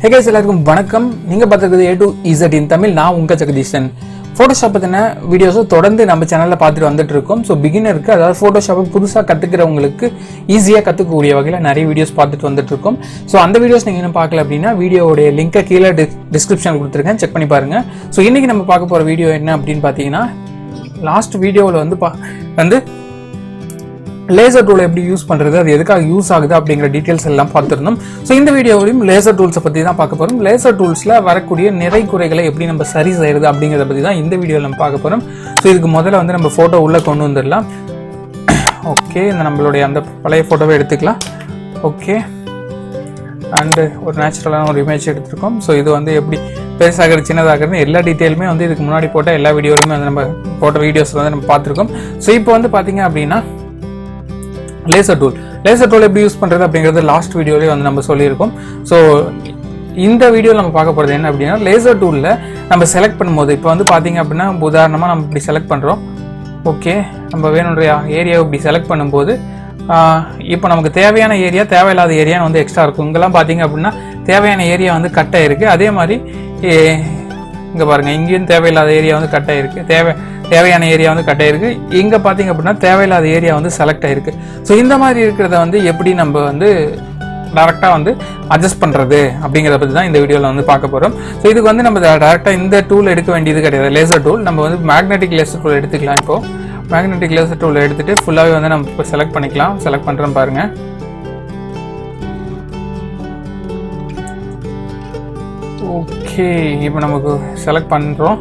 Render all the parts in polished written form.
Hey guys, எல்லாருக்கும் வணக்கம். நீங்க பார்த்துக்கிறது A to Z in Tamil. நான் உங்க ஜெகதீஷன். ஃபோட்டோஷாப் பத்தின வீடியோஸை தொடர்ந்து நம்ம சேனல்ல பார்த்துட்டு வந்துட்டு இருக்கோம். ஸோ பிகினருக்கு, அதாவது ஃபோட்டோஷாப்பை புதுசாக கற்றுக்கிறவங்களுக்கு ஈஸியாக கற்றுக்கக்கூடிய வகையில் நிறைய வீடியோஸ் பார்த்துட்டு வந்துட்டு இருக்கோம். ஸோ அந்த வீடியோஸ் நீங்கள் இன்னும் பார்க்கல அப்படின்னா வீடியோடைய லிங்கை கீழே டிஸ்கிரிப்ஷன் கொடுத்துருக்கேன், செக் பண்ணி பாருங்க. ஸோ இன்னைக்கு நம்ம பார்க்க போகிற வீடியோ என்ன அப்படின்னு பார்த்தீங்கன்னா, லாஸ்ட் வீடியோவில் வந்து லேசர் டூலை எப்படி யூஸ் பண்ணுறது, அது எதுக்காக யூஸ் ஆகுது அப்படிங்கிற டீட்டெயில்ஸ் எல்லாம் பார்த்துருந்தோம். ஸோ இந்த வீடியோவிலையும் லேசர் டூல்ஸை பற்றி தான் பார்க்க போகிறோம். லேசர் டூல்ஸில் வரக்கூடிய நிறை குறைகளை எப்படி நம்ம சரி செய்கிறது அப்படிங்கிறத பற்றி தான் இந்த வீடியோவில் நம்ம பார்க்க போகிறோம். ஸோ இதுக்கு முதல்ல வந்து நம்ம ஃபோட்டோ உள்ளே கொண்டு வந்துடலாம். ஓகே, இந்த நம்மளுடைய அந்த பழைய ஃபோட்டோவை எடுத்துக்கலாம். ஓகே, அண்டு ஒரு நேச்சுரலான ஒரு இமேஜ் எடுத்துருக்கோம். ஸோ இது வந்து எப்படி பெருசாகிறது சின்னதாகிறது எல்லா டீட்டெயிலுமே வந்து இதுக்கு முன்னாடி போட்ட எல்லா வீடியோலையுமே வந்து நம்ம போட்ட வீடியோஸில் வந்து நம்ம பார்த்துருக்கோம். ஸோ இப்போ வந்து பார்த்தீங்க அப்படின்னா லேசர் டூல் எப்படி யூஸ் பண்ணுறது அப்படிங்கிறது லாஸ்ட் வீடியோலேயே வந்து நம்ம சொல்லியிருக்கோம். ஸோ இந்த வீடியோவில் நம்ம பார்க்க போகிறது என்ன அப்படின்னா, லேசர் டூலில் நம்ம செலக்ட் பண்ணும்போது இப்போ வந்து பார்த்தீங்க அப்படின்னா உதாரணமாக நம்ம இப்படி செலக்ட் பண்ணுறோம். ஓகே, நம்ம வேணுன்ற ஏரியாவை இப்படி செலக்ட் பண்ணும்போது இப்போ நமக்கு தேவையான ஏரியா, தேவையில்லாத ஏரியான்னு வந்து எக்ஸ்ட்ரா இருக்கும். இங்கெல்லாம் பார்த்தீங்க அப்படின்னா தேவையான ஏரியா வந்து கட் ஆகிருக்கு. அதே மாதிரி இங்கே பாருங்கள், இங்கேயும் தேவையில்லாத ஏரியா வந்து கட் ஆகிருக்கு, தேவையான ஏரியா வந்து கட் ஆகிருக்கு. இங்கே பார்த்தீங்க அப்படின்னா தேவையில்லாத ஏரியா வந்து செலக்ட் ஆகிருக்கு. ஸோ இந்த மாதிரி இருக்கிறத வந்து எப்படி நம்ம வந்து டேரெக்டாக வந்து அட்ஜஸ்ட் பண்ணுறது அப்படிங்கிறத பற்றி தான் இந்த வீடியோவில் வந்து பார்க்க போகிறோம். ஸோ இதுக்கு வந்து நம்ம டேரெக்டாக இந்த டூல் எடுக்க வேண்டியது கிடையாது. லேசர் டூல் நம்ம வந்து மேக்னெட்டிக் லேசர் டூல் எடுத்துக்கலாம். இப்போது மேக்னெட்டிக் லேசர் டூல் எடுத்துகிட்டு ஃபுல்லாகவே வந்து நம்ம இப்போ செலக்ட் பண்ணிக்கலாம். செலக்ட் பண்ணுறோம் பாருங்கள். ஓகே, இப்போ நமக்கு செலக்ட் பண்ணுறோம்.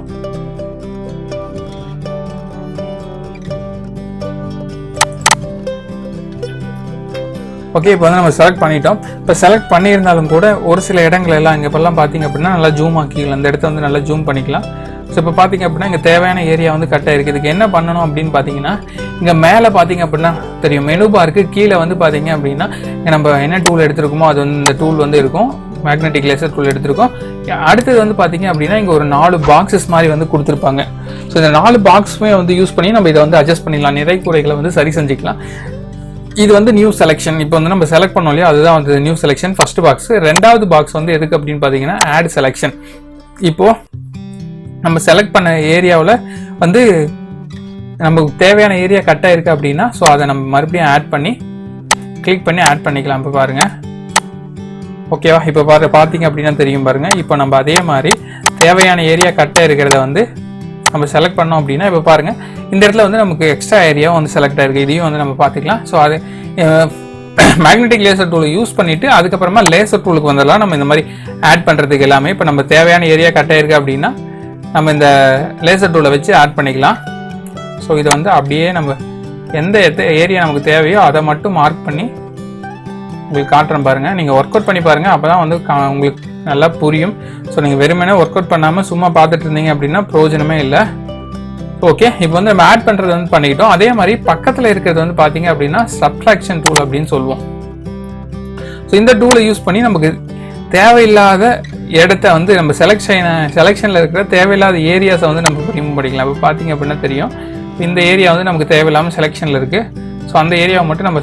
ஓகே, இப்போ வந்து நம்ம செலக்ட் பண்ணிட்டோம். இப்போ செலக்ட் பண்ணியிருந்தாலும் கூட ஒரு சில இடங்கள் எல்லாம் இங்கே இப்போல்லாம் பார்த்தீங்க அப்படின்னா நல்லா ஜூம் ஆக்கிக்கலாம். அந்த இடத்த வந்து நல்லா ஜூம் பண்ணிக்கலாம். ஸோ இப்போ பார்த்தீங்க அப்படின்னா இங்கே தேவையான ஏரியா வந்து கட் ஆகிருக்கு. இதுக்கு என்ன பண்ணணும் அப்படின்னு பார்த்தீங்கன்னா, இங்கே மேலே பார்த்தீங்க அப்படின்னா தெரியும் மெனு பாருக்கு கீழே வந்து பார்த்தீங்க அப்படின்னா நம்ம என்ன டூல் எடுத்துருக்கோமோ அது வந்து இந்த டூல் வந்து இருக்கும். மேக்னெட்டிக் லேசர் டூல் எடுத்திருக்கோம். அடுத்தது வந்து பார்த்தீங்க அப்படின்னா இங்கே ஒரு 4 பாக்ஸஸ் மாதிரி வந்து கொடுத்துருப்பாங்க. ஸோ இந்த 4 பாக்ஸுமே வந்து யூஸ் பண்ணி நம்ம இதை வந்து அட்ஜஸ்ட் பண்ணிடலாம், நிறை குறைகளை வந்து சரி செஞ்சுக்கலாம். இது வந்து நியூ செலெக்ஷன். இப்போ வந்து நம்ம செலக்ட் பண்ணோம் இல்லையா, அதுதான் வந்து நியூ செலெக்ஷன் ஃபர்ஸ்ட் பாக்ஸ். ரெண்டாவது பாக்ஸ் வந்து எதுக்கு அப்படின்னு பார்த்தீங்கன்னா ஆட் செலெக்ஷன். இப்போது நம்ம செலக்ட் பண்ண ஏரியாவில் வந்து நமக்கு தேவையான ஏரியா கட் ஆயிருக்கு அப்படின்னா ஸோ அதை நம்ம மறுபடியும் ஆட் பண்ணி கிளிக் பண்ணி ஆட் பண்ணிக்கலாம். இப்போ பாருங்கள், ஓகேவா? இப்போ பார்த்தீங்க அப்படின்னா தெரியும் பாருங்கள். இப்போ நம்ம அதே மாதிரி தேவையான ஏரியா கட் ஆயிருக்கிறத வந்து நம்ம செலக்ட் பண்ணோம் அப்படின்னா இப்போ பாருங்கள் இந்த இடத்துல வந்து நமக்கு எக்ஸ்ட்ரா ஏரியாவும் வந்து செலக்ட் ஆயிருக்கு. இதையும் வந்து நம்ம பார்த்துக்கலாம். ஸோ அது மேக்னெட்டிக் லேசர் டூலை யூஸ் பண்ணிவிட்டு அதுக்கப்புறமா லேசர் டூலுக்கு வந்துடலாம். நம்ம இந்த மாதிரி ஆட் பண்ணுறதுக்கு எல்லாமே இப்போ நம்ம தேவையான ஏரியா கட் ஆயிருக்கு அப்படின்னா நம்ம இந்த லேசர் டூலை வச்சு ஆட் பண்ணிக்கலாம். ஸோ இதை வந்து அப்படியே நம்ம எந்த ஏரியா நமக்கு தேவையோ அதை மட்டும் மார்க் பண்ணி உங்களுக்கு காட்டுறேன் பாருங்கள். நீங்கள் ஒர்க் அவுட் பண்ணி பாருங்கள், அப்போ தான் வந்து உங்களுக்கு நல்லா புரியும். ஸோ நீங்கள் வெறுமனே ஒர்க் அவுட் பண்ணாமல் சும்மா பார்த்துட்டு இருந்தீங்க அப்படின்னா பிரயோஜனமே இல்லை. ஓகே, இப்போ வந்து நம்ம ஆட் பண்ணுறது வந்து பண்ணிக்கிட்டோம். அதே மாதிரி பக்கத்தில் இருக்கிறது வந்து பார்த்தீங்க அப்படின்னா சப்ட்ராக்ஷன் டூல் அப்படின்னு சொல்லுவோம். ஸோ இந்த டூலை யூஸ் பண்ணி நமக்கு தேவையில்லாத இடத்த வந்து நம்ம செலெக்ஷனில் இருக்கிற தேவையில்லாத ஏரியாஸை வந்து நம்ம ரிமூவ் பண்ணிக்கலாம். இப்போ பார்த்தீங்க அப்படின்னா தெரியும் இந்த ஏரியா வந்து நமக்கு தேவையில்லாமல் செலெக்ஷனில் இருக்குது. ஸோ அந்த ஏரியாவை மட்டும் நம்ம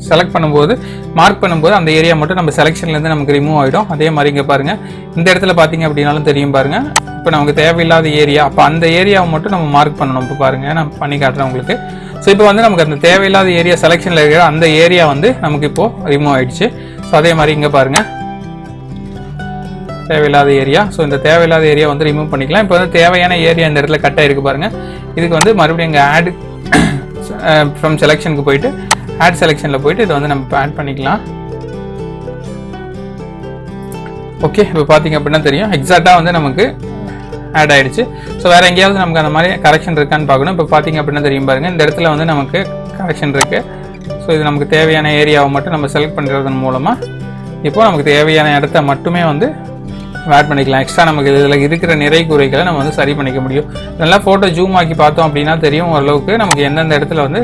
செலக்ட் பண்ணும்போது மார்க் பண்ணும்போது அந்த ஏரியா மட்டும் நம்ம செலெக்ஷன்லேருந்து நமக்கு ரிமூவ் ஆகிடும். அதே மாதிரி இங்கே பாருங்கள் இந்த இடத்துல பார்த்தீங்க அப்படின்னாலும் தெரியும் பாருங்கள். இப்போ நமக்கு தேவையில்லாத ஏரியா, அப்போ அந்த ஏரியாவை மட்டும் நம்ம மார்க் பண்ணணும். இப்போ பாருங்கள், நான் பண்ணி காட்டுறேன் உங்களுக்கு. ஸோ இப்போ வந்து நமக்கு அந்த தேவையில்லாத ஏரியா செலெக்ஷனில் இருக்கிற அந்த ஏரியா வந்து நமக்கு இப்போது ரிமூவ் ஆகிடுச்சு. ஸோ அதே மாதிரி இங்கே பாருங்கள் தேவையில்லாத ஏரியா. ஸோ இந்த தேவையில்லாத ஏரியா வந்து ரிமூவ் பண்ணிக்கலாம். இப்போ வந்து தேவையான ஏரியா இந்த இடத்துல கட் ஆகிருக்கு பாருங்கள். இதுக்கு வந்து மறுபடியும் இங்கே ஆட் ஃப்ரம் செலெக்ஷனுக்கு போயிட்டு ஆட் செலெக்ஷனில் போயிட்டு இதை வந்து நம்ம ஆட் பண்ணிக்கலாம். ஓகே, இப்போ பார்த்தீங்க அப்படின்னா தெரியும் எக்ஸாக்டாக வந்து நமக்கு ஆட் ஆகிடுச்சு. ஸோ வேறு எங்கேயாவது நமக்கு அந்த மாதிரி கரெக்ஷன் இருக்கான்னு பார்க்கணும். இப்போ பார்த்தீங்க அப்படின்னா தெரியும் பாருங்கள் இந்த இடத்துல வந்து நமக்கு கரெக்ஷன் இருக்குது. ஸோ இது நமக்கு தேவையான ஏரியாவை மட்டும் நம்ம செலக்ட் பண்ணுறதன் மூலமாக இப்போது நமக்கு தேவையான இடத்த மட்டுமே வந்து ஆட் பண்ணிக்கலாம். எக்ஸ்ட்ரா நமக்கு இதில் இருக்கிற நிறை குறைகளை நம்ம வந்து சரி பண்ணிக்க முடியும். இதெல்லாம் ஃபோட்டோ ஜூம் ஆக்கி பார்த்தோம் அப்படின்னா தெரியும் ஓரளவுக்கு நமக்கு எந்தெந்த இடத்துல வந்து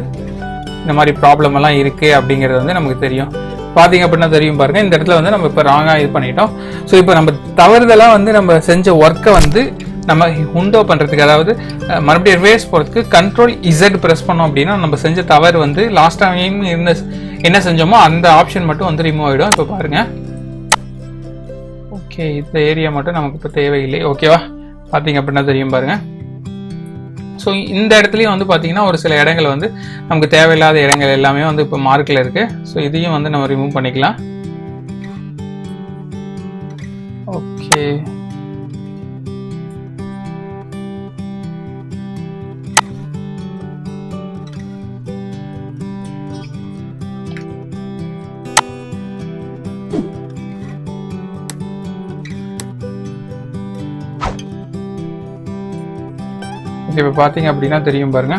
இந்த மாதிரி ப்ராப்ளம் எல்லாம் இருக்குது அப்படிங்கிறது வந்து நமக்கு தெரியும். பார்த்தீங்க அப்படின்னா தெரியும் பாருங்கள் இந்த இடத்துல வந்து நம்ம இப்போ ராங்காக இது பண்ணிட்டோம். ஸோ இப்போ நம்ம தவறுதலாக வந்து நம்ம செஞ்ச ஒர்க்கை வந்து நம்ம உண்டோ பண்ணுறதுக்கு, அதாவது மறுபடியும் ரிவர்ஸ் போகிறதுக்கு Ctrl+Z ப்ரெஸ் பண்ணோம் அப்படின்னா நம்ம செஞ்ச தவறு வந்து லாஸ்ட் டைம் என்ன செஞ்சோமோ அந்த ஆப்ஷன் மட்டும் வந்து ரிமூவ் ஆகிடும். இப்போ பாருங்கள் ஓகே, இந்த ஏரியா மட்டும் நமக்கு இப்போ தேவையில்லை. ஓகேவா, பார்த்தீங்க அப்படின்னா தெரியும் பாருங்கள். ஸோ இந்த இடத்துலையும் வந்து பார்த்தீங்கன்னா ஒரு சில இடங்கள் வந்து நமக்கு தேவையில்லாத இடங்கள் எல்லாமே வந்து இப்போ மார்க்கில் இருக்குது. ஸோ இதையும் வந்து நம்ம ரிமூவ் பண்ணிக்கலாம். ஓகே, இப்போ பார்த்தீங்க அப்படின்னா தெரியும் பாருங்க.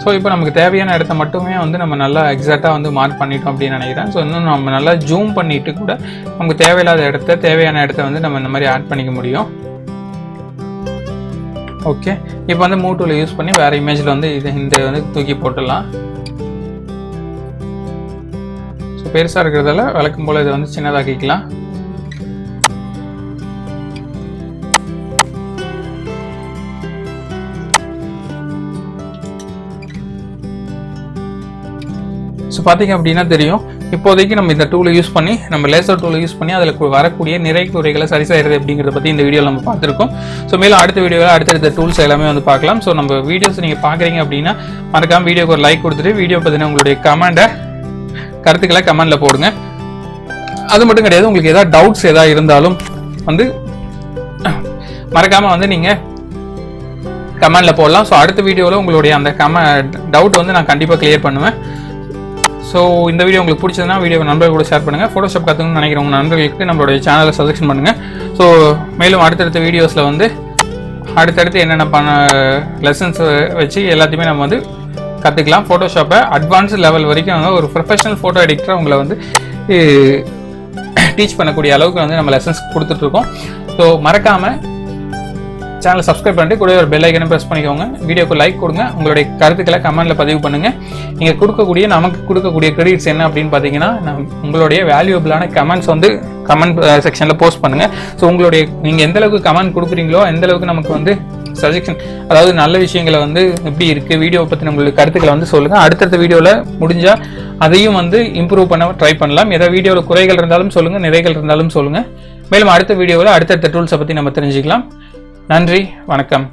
ஸோ இப்போ நமக்கு தேவையான இடத்த மட்டுமே வந்து நம்ம நல்லா எக்ஸாக்டாக வந்து மார்க் பண்ணிட்டோம் அப்படின்னு நினைக்கிறேன். ஸோ இன்னும் நம்ம நல்லா ஜூம் பண்ணிட்டு கூட நமக்கு தேவையில்லாத இடத்த தேவையான இடத்த வந்து நம்ம இந்த மாதிரி ஆட் பண்ணிக்க முடியும். ஓகே, இப்போ வந்து மூவ் டூலை யூஸ் பண்ணி வேறு இமேஜில் வந்து இந்த வந்து தூக்கி போட்டுடலாம். ஸோ பெருசாக இருக்கிறதால வழக்கம் போல் இதை வந்து சின்னதாக்கிக்கலாம். ஸோ பார்த்தீங்க அப்படின்னா தெரியும், இப்போதைக்கு நம்ம இந்த டூலை யூஸ் பண்ணி நம்ம லேசர் டூலை யூஸ் பண்ணி அதில் வரக்கூடிய நிறை குறைகளை சரி செய்கிறது அப்படிங்கிறத பற்றி இந்த வீடியோவில் நம்ம பார்த்துருக்கோம். ஸோ மேலும் அடுத்த வீடியோவில் அடுத்தடுத்த டூல்ஸ் எல்லாமே வந்து பார்க்கலாம். ஸோ நம்ம வீடியோஸ் நீங்கள் பார்க்குறீங்க அப்படின்னா மறக்காமல் வீடியோக்கு ஒரு லைக் கொடுத்துட்டு வீடியோ பார்த்தீங்கன்னா உங்களுடைய கருத்துக்களை கமெண்டில் போடுங்க. அது மட்டும் கிடையாது, உங்களுக்கு ஏதாவது டவுட்ஸ் ஏதாவது இருந்தாலும் வந்து மறக்காமல் வந்து நீங்கள் கமெண்டில் போடலாம். ஸோ அடுத்த வீடியோவில் உங்களுடைய அந்த டவுட் வந்து நான் கண்டிப்பாக கிளியர் பண்ணுவேன். ஸோ இந்த வீடியோ உங்களுக்கு பிடிச்சதுன்னா வீடியோ நண்பர்கள் கூட ஷேர் பண்ணுங்கள். ஃபோட்டோஷாப் கற்றுக்கணும்னு நினைக்கிறவங்க நண்பர்களுக்கு நம்மளுடைய சேனலை சஜெக்ஷன் பண்ணுங்கள். ஸோ மேலும் அடுத்தடுத்த வீடியோஸில் வந்து அடுத்தடுத்து என்னென்ன லெசன்ஸ் வச்சு எல்லாத்தையுமே நம்ம வந்து கற்றுக்கலாம். ஃபோட்டோஷாப்பை அட்வான்ஸ் லெவல் வரைக்கும் வந்து ஒரு ப்ரொஃபஷனல் ஃபோட்டோ எடிட்டராக உங்களை வந்து டீச் பண்ணக்கூடிய அளவுக்கு வந்து நம்ம லெசன்ஸ் கொடுத்துட்ருக்கோம். ஸோ மறக்காமல் சேனலை சப்ஸ்கிரைப் பண்ணிட்டு கூட ஒரு பெல் ஐக்கனை ப்ரெஸ் பண்ணிக்கோங்க. வீடியோக்கு லைக் கொடுங்க. உங்களுடைய கருத்துக்களை கமெண்ட்டில் பதிவு பண்ணுங்கள். நீங்கள் நமக்கு கொடுக்கக்கூடிய கிரெடிட்ஸ் என்ன அப்படின்னு பார்த்தீங்கன்னா உங்களுடைய வேல்யூபிளான கமெண்ட்ஸ் வந்து கமெண்ட் செக்ஷனில் போஸ்ட் பண்ணுங்கள். ஸோ நீங்கள் எந்தளவுக்கு கமெண்ட் கொடுக்குறீங்களோ எந்தளவுக்கு நமக்கு வந்து சஜெக்ஷன், அதாவது நல்ல விஷயங்களை வந்து எப்படி இருக்குது வீடியோ பற்றி உங்களுடைய கருத்துக்களை வந்து சொல்லுங்கள். அடுத்தடுத்த வீடியோவில் முடிஞ்சால் அதையும் வந்து இம்ப்ரூவ் பண்ண ட்ரை பண்ணலாம். ஏதாவது வீடியோவில் குறைகள் இருந்தாலும் சொல்லுங்கள், நிறைகள் இருந்தாலும் சொல்லுங்கள். மேலும் அடுத்த வீடியோவில் அடுத்தடுத்த டூல்ஸை பற்றி நம்ம தெரிஞ்சுக்கலாம். நன்றி, வணக்கம்.